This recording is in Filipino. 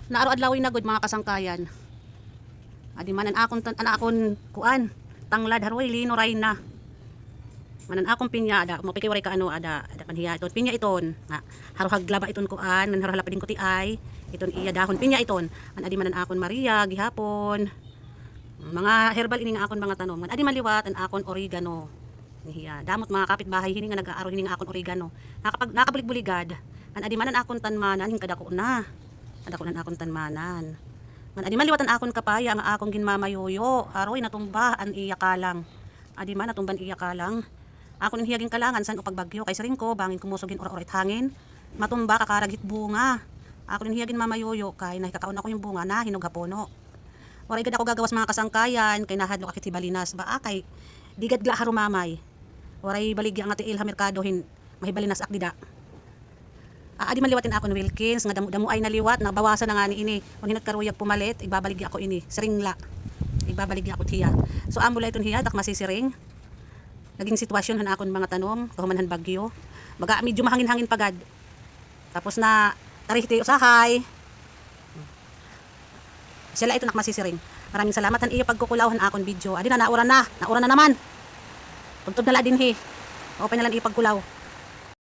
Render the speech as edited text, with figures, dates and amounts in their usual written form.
Naaro adlawin na gud mga kasangkayan. Adi man an akon kuan tanglad haroy lino ray na. Manan akong pinya ada mapikay waray ka ano ada kanhiya iton pinya iton nga haruhag laba iton kuan ngan haruhag lapidin ko ti ay iton iya dahon pinya iton man adi manan akon Maria gihapon mga herbal ini nga akon mga tanom man adi maliwat an akon oregano niya damot mga kapitbahay hini nga nag-aaro hini nga akon oregano nakabulig-buligad man adi manan akon tanmanan hin kadako na kadakunan akon tanmanan man adi maliwat an akon kapaya nga akong ginmamayoyo aroy natumba an iya kalang adi man natumban iya kalang ako ning hiyaging kalangan san upag bagyo kay saring ko bangin kumusogin ora-orait hangin matumba kakaragit bunga ako ning hiyagin mamayoyo kay nakakaon ako yung bunga na hinog hapono waray gid ako gagawas mga kasangkayan kay nahadlok akit balinas ba kay digad gla harumamay waray baligya nga ti ilha merkado hin mahibalinas akdida adi man liwatin ako ni Wilkins nga damo ay naliwat nabawasan na nga ni ini kun hinot karuyag pumalit ibabaligya ako ini siringla ibabaligya ako tiya so ambulay iton hiya dak masisiring naging sitwasyon han akon mga tanom kahumanhan bagyo baga medyo mahangin-hangin pagad tapos na tarihiti usahay sila ito nakmasisiring maraming salamat han iyo pagkukulawhan akon video adi na naura na naman tuntod na la din hi open na lang iyo pagkulaw